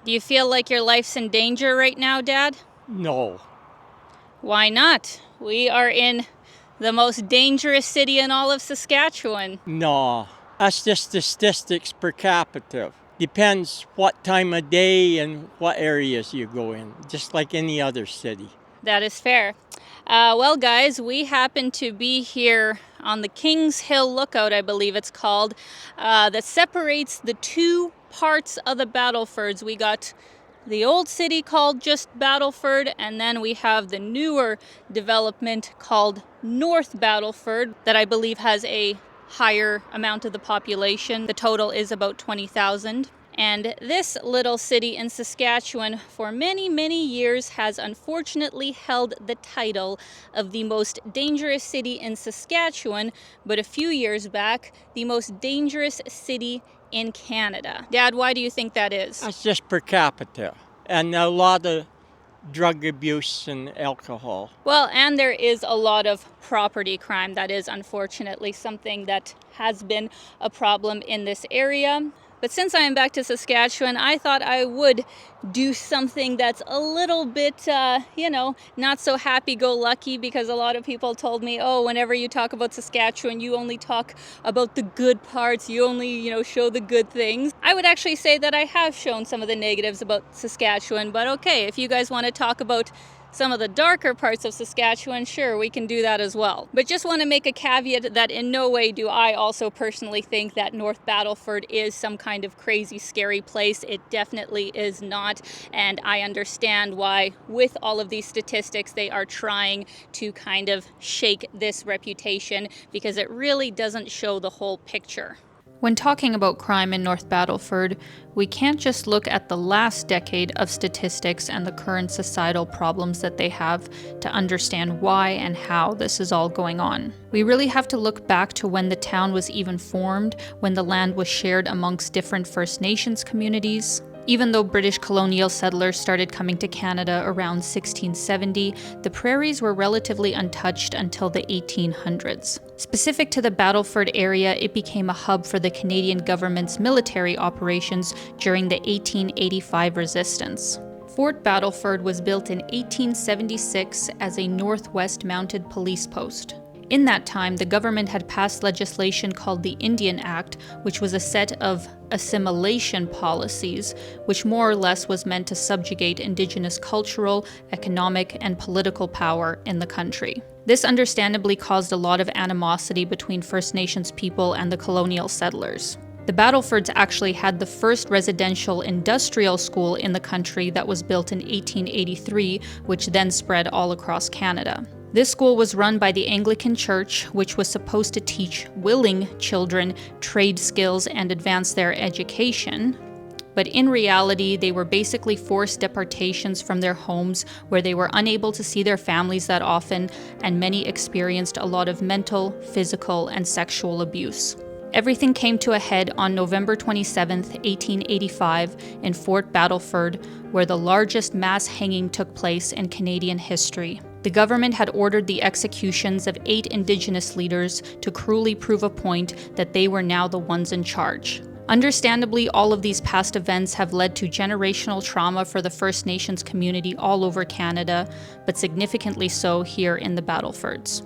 Do you feel like your life's in danger right now, Dad? No. Why not? We are in the most dangerous city in all of Saskatchewan. No. That's just the statistics per capita. Depends what time of day and what areas you go in, just like any other city. That is fair. Well, guys, we happen to be here on the Kings Hill Lookout, I believe it's called, that separates the two parts of the Battlefords. We got the old city called just Battleford, and then we have the newer development called North Battleford that I believe has a higher amount of the population. The total is about 20,000. And this little city in Saskatchewan for many, many years has unfortunately held the title of the most dangerous city in Saskatchewan, but a few years back, the most dangerous city in Canada. Dad, why do you think that is? That's just per capita. And a lot of drug abuse and alcohol. Well, and there is a lot of property crime. That is unfortunately something that has been a problem in this area. But since I am back to Saskatchewan, I thought I would do something that's a little bit, not so happy-go-lucky, because a lot of people told me, oh, whenever you talk about Saskatchewan, you only talk about the good parts, you only, show the good things. I would actually say that I have shown some of the negatives about Saskatchewan, but okay, if you guys want to talk about some of the darker parts of Saskatchewan, sure, we can do that as well. But just want to make a caveat that in no way do I also personally think that North Battleford is some kind of crazy, scary place. It definitely is not. And I understand why, with all of these statistics, they are trying to kind of shake this reputation, because it really doesn't show the whole picture. When talking about crime in North Battleford, we can't just look at the last decade of statistics and the current societal problems that they have to understand why and how this is all going on. We really have to look back to when the town was even formed, when the land was shared amongst different First Nations communities. Even though British colonial settlers started coming to Canada around 1670, the prairies were relatively untouched until the 1800s. Specific to the Battleford area, it became a hub for the Canadian government's military operations during the 1885 resistance. Fort Battleford was built in 1876 as a northwest mounted police post. In that time, the government had passed legislation called the Indian Act, which was a set of assimilation policies, which more or less was meant to subjugate Indigenous cultural, economic, and political power in the country. This understandably caused a lot of animosity between First Nations people and the colonial settlers. The Battlefords actually had the first residential industrial school in the country that was built in 1883, which then spread all across Canada. This school was run by the Anglican Church, which was supposed to teach willing children trade skills and advance their education. But in reality, they were basically forced deportations from their homes, where they were unable to see their families that often, and many experienced a lot of mental, physical, and sexual abuse. Everything came to a head on November 27, 1885, in Fort Battleford, where the largest mass hanging took place in Canadian history. The government had ordered the executions of 8 Indigenous leaders to cruelly prove a point that they were now the ones in charge. Understandably, all of these past events have led to generational trauma for the First Nations community all over Canada, but significantly so here in the Battlefords.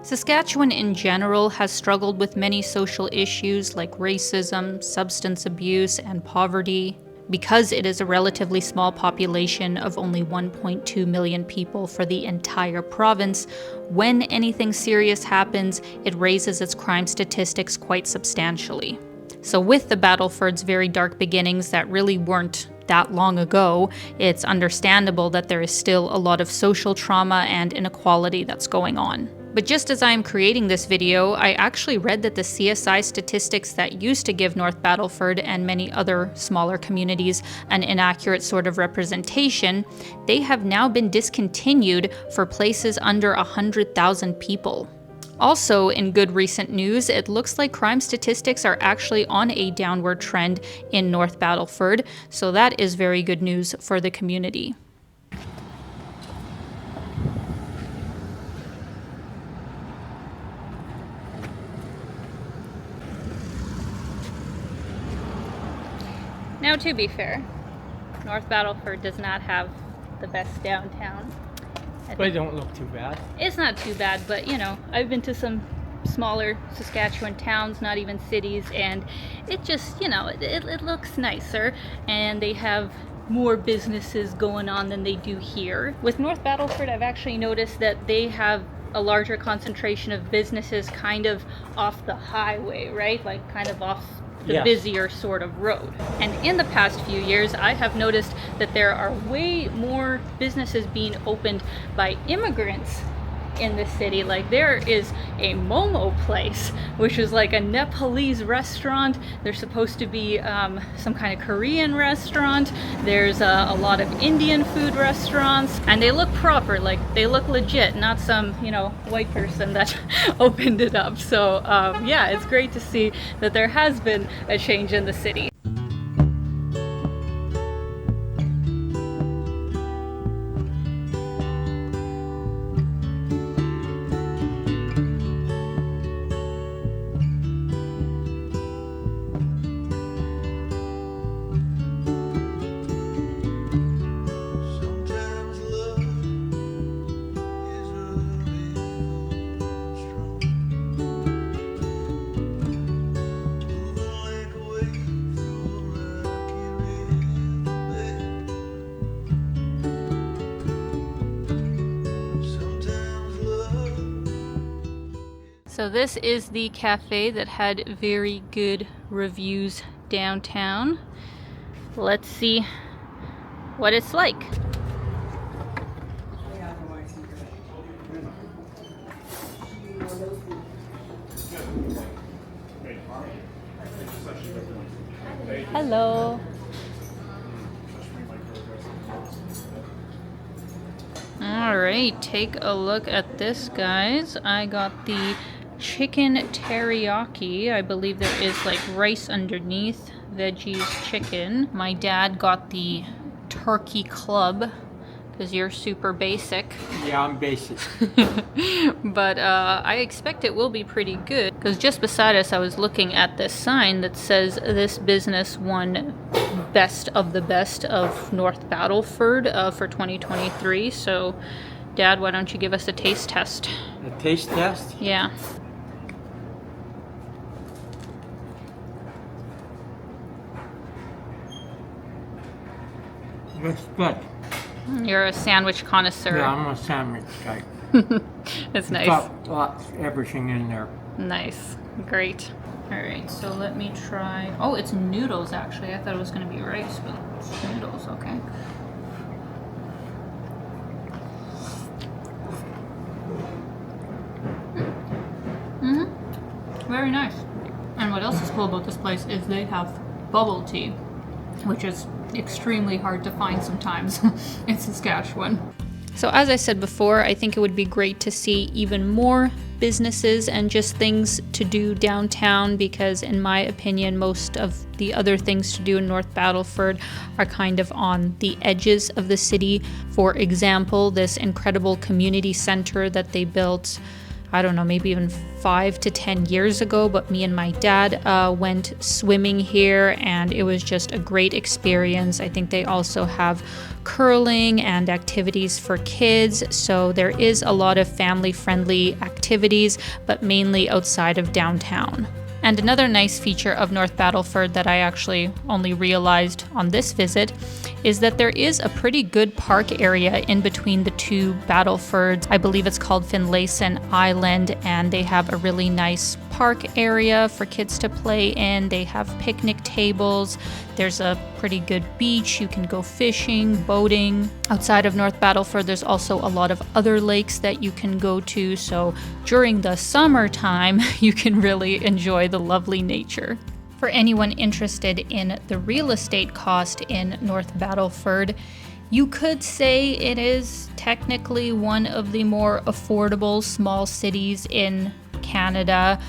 Saskatchewan in general has struggled with many social issues like racism, substance abuse, and poverty. Because it is a relatively small population of only 1.2 million people for the entire province, when anything serious happens, it raises its crime statistics quite substantially. So with the Battleford's very dark beginnings that really weren't that long ago, it's understandable that there is still a lot of social trauma and inequality that's going on. But just as I am creating this video, I actually read that the CSI statistics that used to give North Battleford and many other smaller communities an inaccurate sort of representation, they have now been discontinued for places under 100,000 people. Also, in good recent news, it looks like crime statistics are actually on a downward trend in North Battleford, so that is very good news for the community. Now, to be fair, North Battleford does not have the best downtown. They don't look too bad. It's not too bad, but you know, I've been to some smaller Saskatchewan towns, not even cities, and it just, you know, it looks nicer, and they have more businesses going on than they do here. With North Battleford, I've actually noticed that they have a larger concentration of businesses kind of off the highway, right? Like kind of off the Yes. busier sort of road. And in the past few years, I have noticed that there are way more businesses being opened by immigrants in the city. Like there is a Momo place, which is like a Nepalese restaurant. There's supposed to be some kind of Korean restaurant. There's a lot of Indian food restaurants, and they look proper, like they look legit, not some, you know, white person that opened it up. So yeah, it's great to see that there has been a change in the city. Sometimes love is a river strong, moving like a wave through a rocky riverbed. Sometimes love. So this is the cafe that had very good reviews downtown. Let's see what it's like. Hello. All right, take a look at this, guys. I got the chicken teriyaki. I believe there is like rice underneath, veggies, chicken. My dad got the turkey club because you're super basic. Yeah, I'm basic. But I expect it will be pretty good, because just beside us I was looking at this sign that says this business won best of the best of North Battleford for 2023. So Dad, why don't you give us a taste test? A taste test? Yeah. Looks good. You're a sandwich connoisseur. Yeah, I'm a sandwich guy. It's nice. Got lots, everything in there. Nice. Great. All right, so let me try. Oh, it's noodles actually. I thought it was going to be rice, but it's noodles. Okay. Very nice. And what else is cool about this place is they have bubble tea, which is extremely hard to find sometimes in Saskatchewan. So as I said before, I think it would be great to see even more businesses and just things to do downtown, because in my opinion, most of the other things to do in North Battleford are kind of on the edges of the city. For example, this incredible community center that they built, I don't know, maybe even 5 to 10 years ago, but me and my dad went swimming here and it was just a great experience. I think they also have curling and activities for kids, so there is a lot of family-friendly activities, but mainly outside of downtown. And another nice feature of North Battleford that I actually only realized on this visit is that there is a pretty good park area in between the two Battlefords. I believe it's called Finlayson Island, and they have a really nice park area for kids to play in. They have picnic tables. There's a pretty good beach. You can go fishing, boating. Outside of North Battleford, there's also a lot of other lakes that you can go to. So during the summertime, you can really enjoy the lovely nature. For anyone interested in the real estate cost in North Battleford, you could say it is technically one of the more affordable small cities in Canada.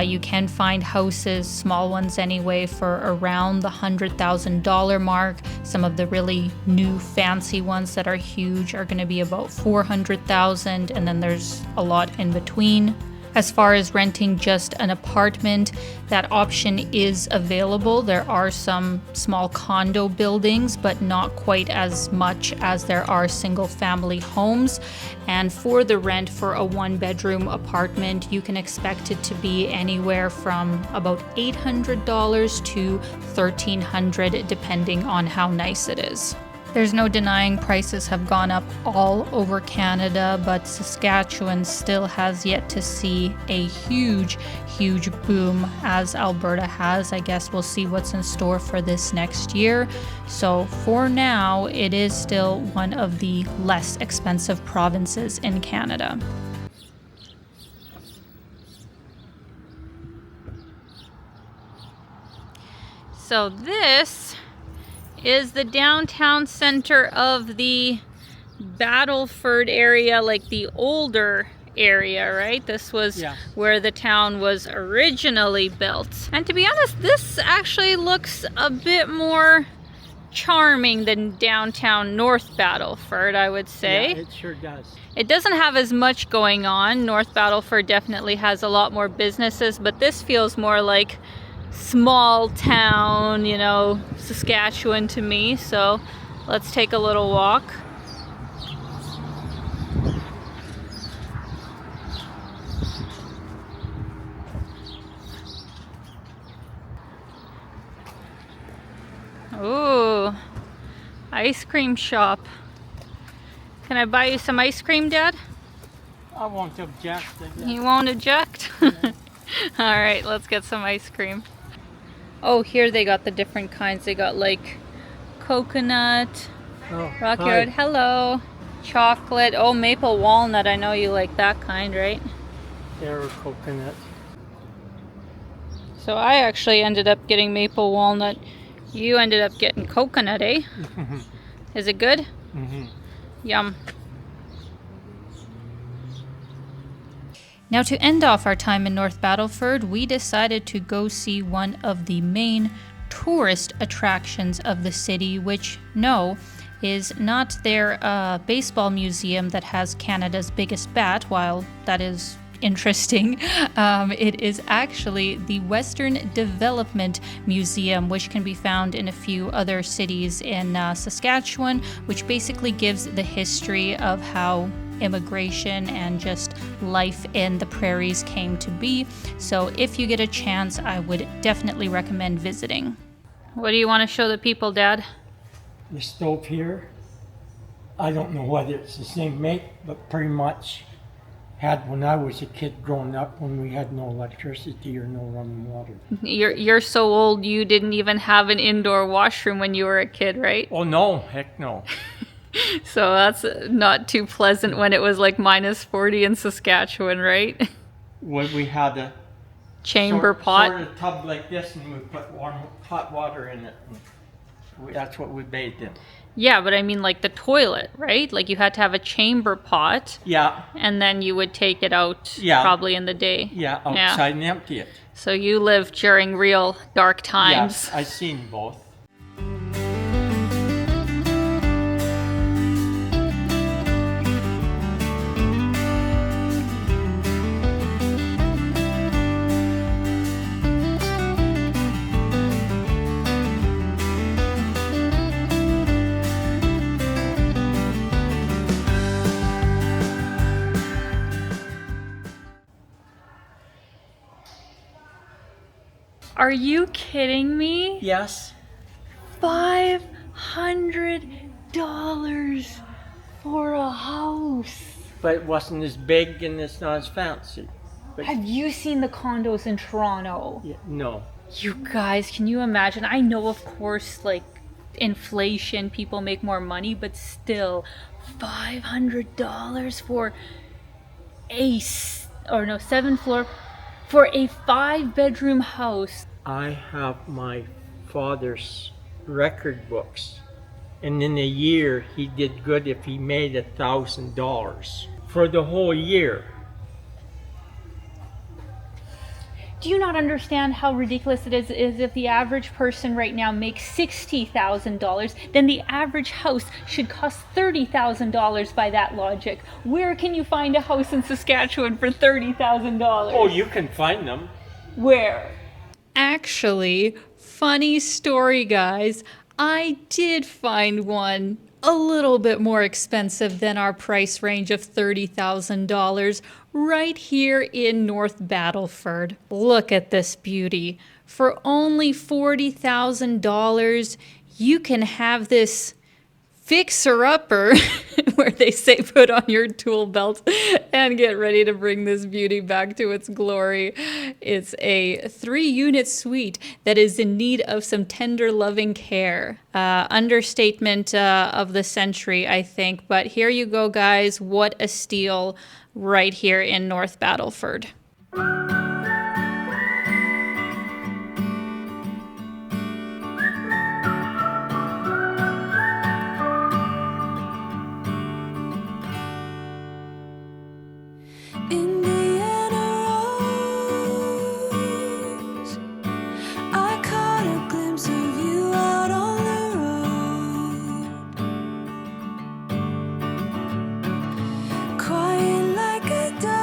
You can find houses, small ones anyway, for around the $100,000 mark. Some of the really new fancy ones that are huge are going to be about $400,000, and then there's a lot in between. As far as renting just an apartment, that option is available. There are some small condo buildings, but not quite as much as there are single family homes. And for the rent for a 1-bedroom apartment, you can expect it to be anywhere from about $800 to $1,300 depending on how nice it is. There's no denying prices have gone up all over Canada, but Saskatchewan still has yet to see a huge boom as Alberta has. I guess we'll see what's in store for this next year. So for now, it is still one of the less expensive provinces in Canada. So this is the downtown center of the Battleford area, like the older area, right? This was where the town was originally built. And to be honest, this actually looks a bit more charming than downtown North Battleford, I would say. Yeah, it sure does. It doesn't have as much going on. North Battleford definitely has a lot more businesses, but this feels more like small town, you know, Saskatchewan to me. So let's take a little walk. Ooh, ice cream shop. Can I buy you some ice cream, Dad? I won't object. You won't object? All right, let's get some ice cream. Oh, here they got the different kinds. They got like coconut, rocky road, hello, chocolate, oh, maple walnut. I know you like that kind, right? There are coconut. So I actually ended up getting maple walnut. You ended up getting coconut, eh? Is it good? Yum. Now, to end off our time in North Battleford, we decided to go see one of the main tourist attractions of the city, which, no, is not their baseball museum that has Canada's biggest bat. While that is interesting, it is actually the Western Development Museum, which can be found in a few other cities in Saskatchewan, which basically gives the history of how immigration and just life in the prairies came to be. So if you get a chance, I would definitely recommend visiting. What do you want to show the people, Dad? The stove here, I don't know whether it's the same make, but pretty much had when I was a kid growing up, when we had no electricity or no running water. You're so old you didn't even have an indoor washroom when you were a kid, right? Oh no, heck no. So that's not too pleasant when it was like -40 in Saskatchewan, right? When we had a chamber pot. Sort of tub like this, and we put warm hot water in it. That's what we bathed in. Yeah, but I mean like the toilet, right? Like you had to have a chamber pot. Yeah. And then you would take it out probably in the day. Yeah, outside and empty it. So you lived during real dark times. Yes, I've seen both. Are you kidding me? Yes. $500 for a house. But it wasn't as big and it's not as fancy. But have you seen the condos in Toronto? yeah, no. You guys, can you imagine? I know, of course, like inflation, people make more money, but still, $500 for a 7th floor for a 5-bedroom house. I have my father's record books, and in a year he did good if he made $1,000 for the whole year. Do you not understand how ridiculous it is if the average person right now makes $60,000, then the average house should cost $30,000 by that logic. Where can you find a house in Saskatchewan for $30,000? Oh, you can find them. Where? Actually, funny story, guys. I did find one a little bit more expensive than our price range of $30,000 right here in North Battleford. Look at this beauty. For only $40,000, you can have this fixer-upper where they say put on your tool belt and get ready to bring this beauty back to its glory. It's a 3-unit suite that is in need of some tender loving care. Understatement of the century, I think, but here you go, guys. What a steal right here in North Battleford. Indiana Rose, I caught a glimpse of you out on the road, quiet like a dove.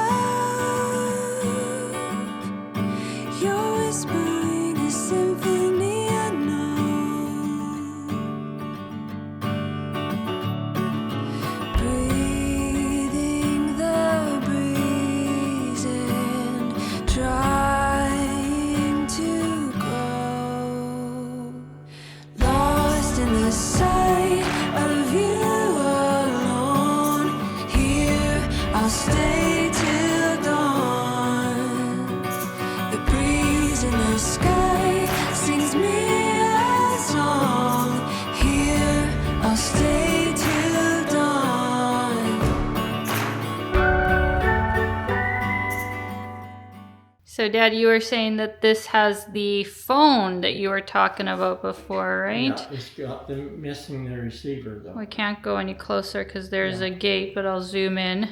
You're whispering a symphony unknown, breathing the breeze and trying to grow, lost in the sight of you alone. Here I'll stay till dawn. The breeze in the sky sings me a song. Here I'll stay till dawn. So, Dad, you were saying that this has the phone that you were talking about before, right? Yeah, it's got them missing the receiver though. We can't go any closer because there's a gate, but I'll zoom in.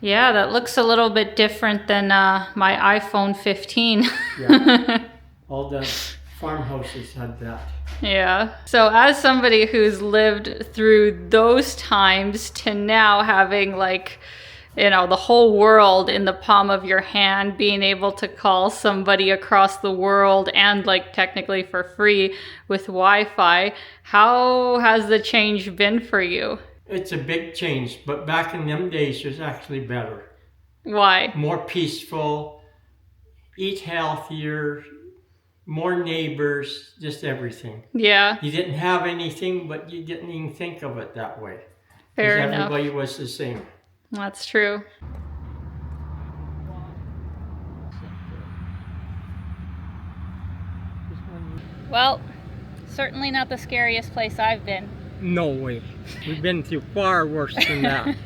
Yeah, that looks a little bit different than my iPhone 15. Yeah. All the farmhouses had that. Yeah. So as somebody who's lived through those times to now having like, you know, the whole world in the palm of your hand, being able to call somebody across the world and like technically for free with Wi-Fi, how has the change been for you? It's a big change, but back in them days it was actually better. Why? More peaceful, eat healthier, more neighbors, just everything. Yeah, You didn't have anything, but you didn't even think of it that way. 'Cause fair enough. everybody was the same. That's true. Well, certainly not the scariest place I've been. No way. We've been through far worse than that.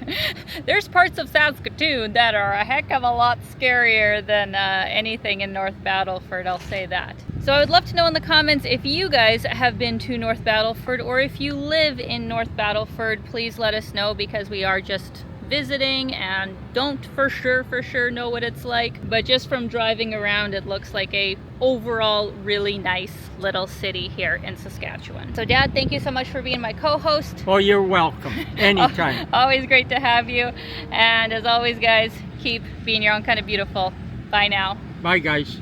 There's parts of Saskatoon that are a heck of a lot scarier than anything in North Battleford, I'll say that. So I would love to know in the comments if you guys have been to North Battleford, or if you live in North Battleford, please let us know, because we are just visiting and don't for sure know what it's like, but just from driving around it looks like a overall really nice little city here in Saskatchewan. So Dad, thank you so much for being my co-host. Oh, you're welcome. Anytime. Always great to have you, and as always guys, keep being your own kind of beautiful. Bye now. Bye, guys.